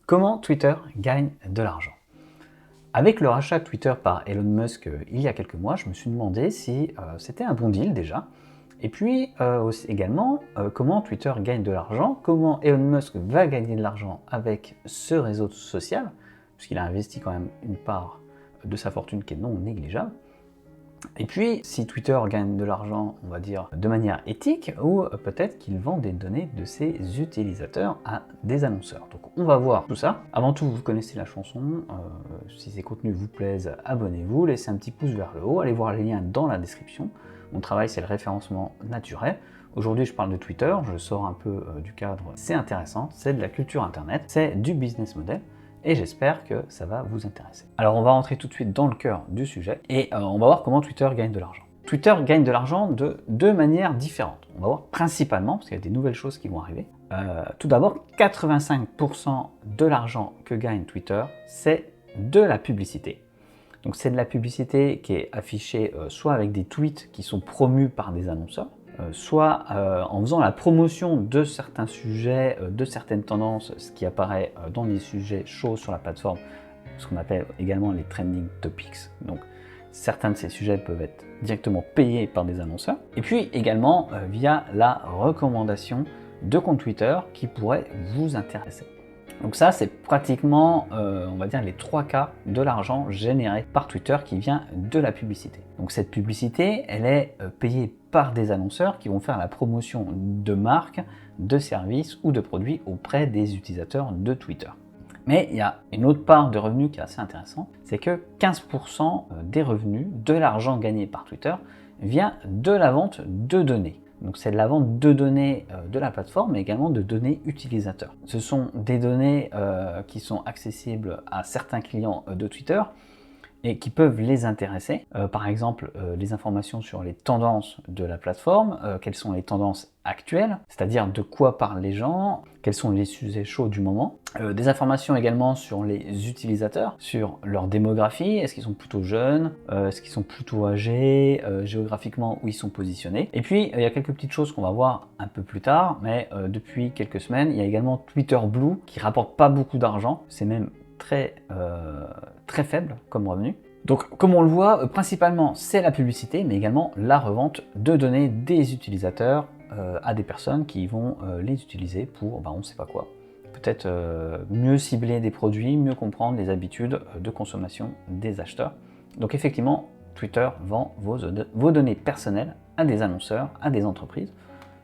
Comment Twitter gagne de l'argent? Avec le rachat de Twitter par Elon Musk il y a quelques mois, je me suis demandé si c'était un bon deal déjà. Et puis également, comment Twitter gagne de l'argent, comment Elon Musk va gagner de l'argent avec ce réseau social, puisqu'il a investi quand même une part de sa fortune qui est non négligeable. Et puis, si Twitter gagne de l'argent, on va dire, de manière éthique, ou peut-être qu'il vend des données de ses utilisateurs à des annonceurs. Donc on va voir tout ça. Avant tout, vous connaissez la chanson, si ces contenus vous plaisent, abonnez-vous, laissez un petit pouce vers le haut, allez voir les liens dans la description. Mon travail, c'est le référencement naturel. Aujourd'hui, je parle de Twitter, je sors un peu du cadre, c'est intéressant, c'est de la culture internet, c'est du business model. Et j'espère que ça va vous intéresser. Alors on va rentrer tout de suite dans le cœur du sujet et on va voir comment Twitter gagne de l'argent. Twitter gagne de l'argent de deux manières différentes. On va voir principalement, parce qu'il y a des nouvelles choses qui vont arriver. Tout d'abord, 85% de l'argent que gagne Twitter, c'est de la publicité. Donc c'est de la publicité qui est affichée soit avec des tweets qui sont promus par des annonceurs, soit en faisant la promotion de certains sujets, de certaines tendances, ce qui apparaît dans les sujets chauds sur la plateforme, ce qu'on appelle également les trending topics. Donc certains de ces sujets peuvent être directement payés par des annonceurs. Et puis également via la recommandation de comptes Twitter qui pourraient vous intéresser. Donc ça, c'est pratiquement, on va dire, les 3 quarts de l'argent généré par Twitter qui vient de la publicité. Donc cette publicité, elle est payée par des annonceurs qui vont faire la promotion de marques, de services ou de produits auprès des utilisateurs de Twitter. Mais il y a une autre part de revenus qui est assez intéressante, c'est que 15% des revenus de l'argent gagné par Twitter vient de la vente de données. Donc c'est de la vente de données de la plateforme, mais également de données utilisateurs. Ce sont des données qui sont accessibles à certains clients de Twitter et qui peuvent les intéresser. Par exemple, les informations sur les tendances de la plateforme, quelles sont les tendances actuelles, c'est-à-dire de quoi parlent les gens, quels sont les sujets chauds du moment. Des informations également sur les utilisateurs, sur leur démographie, est-ce qu'ils sont plutôt jeunes, est-ce qu'ils sont plutôt âgés, géographiquement où ils sont positionnés. Et puis, il y a quelques petites choses qu'on va voir un peu plus tard, mais depuis quelques semaines, il y a également Twitter Blue qui rapporte pas beaucoup d'argent, c'est même très faible comme revenu. Donc comme on le voit, principalement c'est la publicité, mais également la revente de données des utilisateurs à des personnes qui vont les utiliser pour, on ne sait pas quoi. Peut-être mieux cibler des produits, mieux comprendre les habitudes de consommation des acheteurs. Donc effectivement, Twitter vend vos données personnelles à des annonceurs, à des entreprises.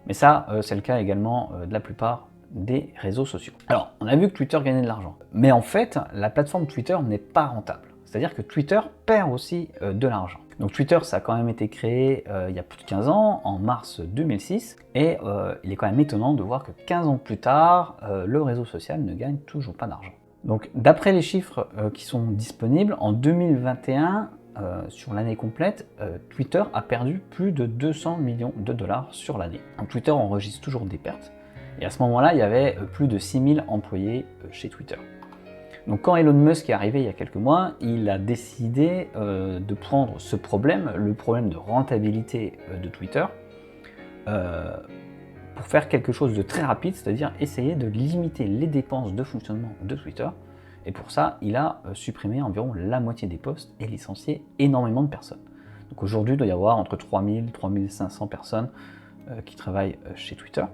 Mais ça, c'est le cas également de la plupart des réseaux sociaux. Alors, on a vu que Twitter gagnait de l'argent. Mais en fait, la plateforme Twitter n'est pas rentable. C'est-à-dire que Twitter perd aussi de l'argent. Donc Twitter, ça a quand même été créé il y a plus de 15 ans, en mars 2006, et il est quand même étonnant de voir que 15 ans plus tard, le réseau social ne gagne toujours pas d'argent. Donc d'après les chiffres qui sont disponibles, en 2021, sur l'année complète, Twitter a perdu plus de 200 millions de dollars sur l'année. Donc Twitter enregistre toujours des pertes. Et à ce moment-là, il y avait plus de 6000 employés chez Twitter. Donc quand Elon Musk est arrivé il y a quelques mois, il a décidé de prendre ce problème, le problème de rentabilité de Twitter, pour faire quelque chose de très rapide, c'est-à-dire essayer de limiter les dépenses de fonctionnement de Twitter. Et pour ça, il a supprimé environ la moitié des postes et licencié énormément de personnes. Donc aujourd'hui, il doit y avoir entre 3000 et 3500 personnes qui travaillent chez Twitter.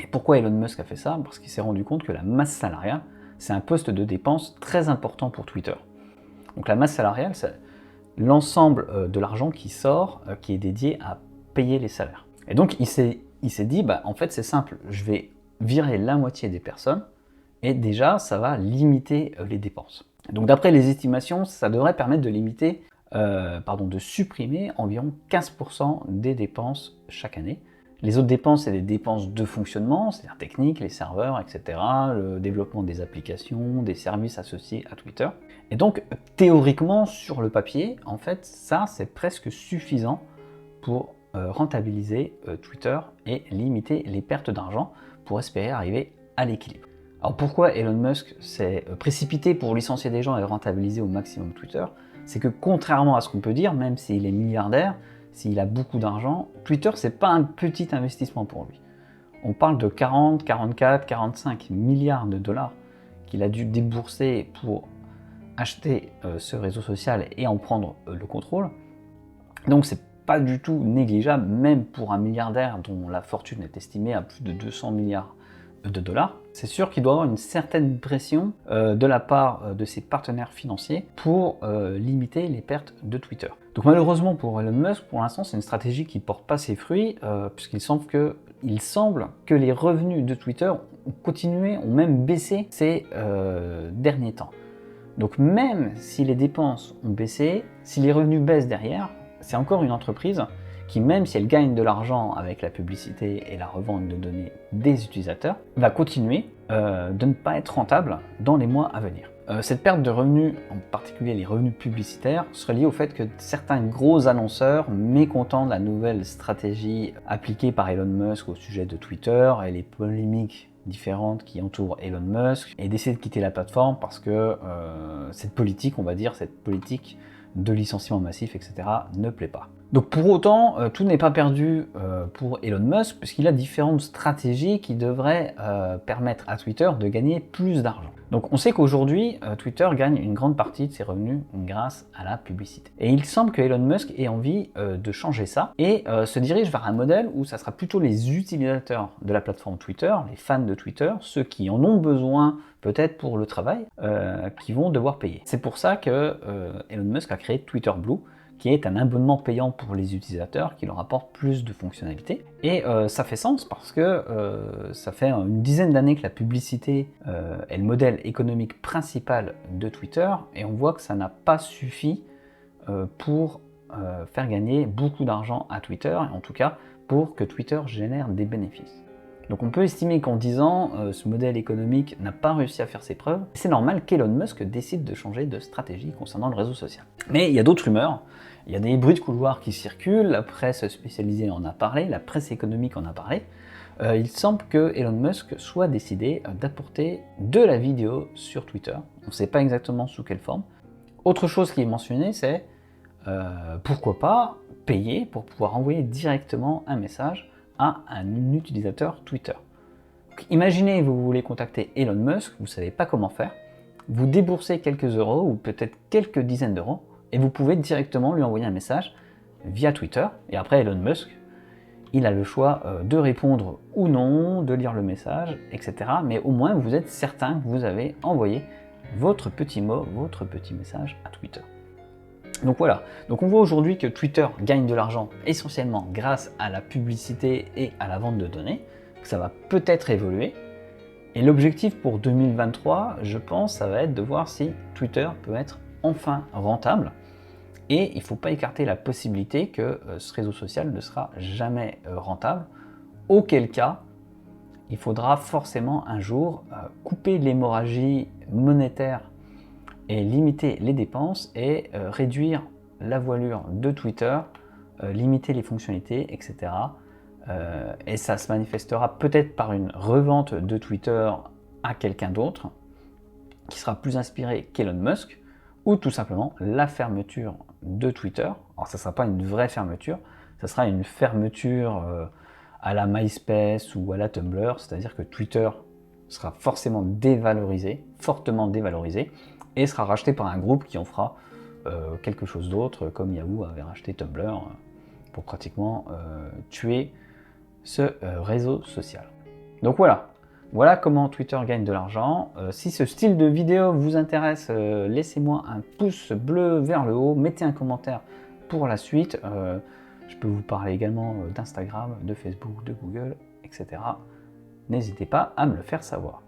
Et pourquoi Elon Musk a fait ça? Parce qu'il s'est rendu compte que la masse salariale, c'est un poste de dépense très important pour Twitter. Donc la masse salariale, c'est l'ensemble de l'argent qui sort, qui est dédié à payer les salaires. Et donc il s'est dit, en fait c'est simple, je vais virer la moitié des personnes, et déjà ça va limiter les dépenses. Donc d'après les estimations, ça devrait permettre de limiter, de supprimer environ 15% des dépenses chaque année. Les autres dépenses, c'est des dépenses de fonctionnement, c'est-à-dire techniques, les serveurs, etc., le développement des applications, des services associés à Twitter. Et donc, théoriquement, sur le papier, en fait, ça, c'est presque suffisant pour rentabiliser Twitter et limiter les pertes d'argent pour espérer arriver à l'équilibre. Alors pourquoi Elon Musk s'est précipité pour licencier des gens et rentabiliser au maximum Twitter? C'est que contrairement à ce qu'on peut dire, même s'il est milliardaire, s'il a beaucoup d'argent, Twitter, c'est pas un petit investissement pour lui. On parle de 40, 44, 45 milliards de dollars qu'il a dû débourser pour acheter ce réseau social et en prendre le contrôle. Donc c'est pas du tout négligeable, même pour un milliardaire dont la fortune est estimée à plus de 200 milliards de dollars. C'est sûr qu'il doit avoir une certaine pression de la part de ses partenaires financiers pour limiter les pertes de Twitter. Donc malheureusement pour Elon Musk, pour l'instant c'est une stratégie qui ne porte pas ses fruits, puisqu'il semble que les revenus de Twitter ont continué, ont même baissé ces derniers temps. Donc même si les dépenses ont baissé, si les revenus baissent derrière, c'est encore une entreprise qui, même si elle gagne de l'argent avec la publicité et la revente de données des utilisateurs, va continuer de ne pas être rentable dans les mois à venir. Cette perte de revenus, en particulier les revenus publicitaires, serait liée au fait que certains gros annonceurs, mécontents de la nouvelle stratégie appliquée par Elon Musk au sujet de Twitter et les polémiques différentes qui entourent Elon Musk, et d'essayer de quitter la plateforme parce que cette politique, on va dire, cette politique de licenciement massif, etc., ne plaît pas. Donc pour autant, tout n'est pas perdu pour Elon Musk, puisqu'il a différentes stratégies qui devraient permettre à Twitter de gagner plus d'argent. Donc on sait qu'aujourd'hui, Twitter gagne une grande partie de ses revenus grâce à la publicité. Et il semble que Elon Musk ait envie de changer ça, et se dirige vers un modèle où ça sera plutôt les utilisateurs de la plateforme Twitter, les fans de Twitter, ceux qui en ont besoin peut-être pour le travail, qui vont devoir payer. C'est pour ça que Elon Musk a créé Twitter Blue, qui est un abonnement payant pour les utilisateurs, qui leur apporte plus de fonctionnalités. Et ça fait sens parce que ça fait une dizaine d'années que la publicité est le modèle économique principal de Twitter, et on voit que ça n'a pas suffi pour faire gagner beaucoup d'argent à Twitter, et en tout cas pour que Twitter génère des bénéfices. Donc on peut estimer qu'en 10 ans, ce modèle économique n'a pas réussi à faire ses preuves. C'est normal qu'Elon Musk décide de changer de stratégie concernant le réseau social. Mais il y a d'autres rumeurs, il y a des bruits de couloir qui circulent, la presse spécialisée en a parlé, la presse économique en a parlé. Il semble que Elon Musk soit décidé d'apporter de la vidéo sur Twitter. On ne sait pas exactement sous quelle forme. Autre chose qui est mentionnée, c'est pourquoi pas payer pour pouvoir envoyer directement un message à un utilisateur Twitter. Donc, imaginez, vous voulez contacter Elon Musk, vous ne savez pas comment faire, vous déboursez quelques euros ou peut-être quelques dizaines d'euros et vous pouvez directement lui envoyer un message via Twitter, et après Elon Musk, il a le choix de répondre ou non, de lire le message, etc. Mais au moins vous êtes certain que vous avez envoyé votre petit mot, votre petit message à Twitter. Donc voilà, donc on voit aujourd'hui que Twitter gagne de l'argent essentiellement grâce à la publicité et à la vente de données, que ça va peut-être évoluer. Et l'objectif pour 2023, je pense, ça va être de voir si Twitter peut être enfin rentable. Et il ne faut pas écarter la possibilité que ce réseau social ne sera jamais rentable, auquel cas il faudra forcément un jour couper l'hémorragie monétaire et limiter les dépenses et réduire la voilure de Twitter, limiter les fonctionnalités, etc. Et ça se manifestera peut-être par une revente de Twitter à quelqu'un d'autre qui sera plus inspiré qu'Elon Musk, ou tout simplement la fermeture de Twitter. Alors ça ne sera pas une vraie fermeture, ça sera une fermeture à la MySpace ou à la Tumblr, c'est-à-dire que Twitter sera forcément dévalorisé, fortement dévalorisé, et sera racheté par un groupe qui en fera quelque chose d'autre, comme Yahoo avait racheté Tumblr pour pratiquement tuer ce réseau social. Donc voilà comment Twitter gagne de l'argent. Si ce style de vidéo vous intéresse, laissez-moi un pouce bleu vers le haut, mettez un commentaire pour la suite. Je peux vous parler également d'Instagram, de Facebook, de Google, etc. N'hésitez pas à me le faire savoir.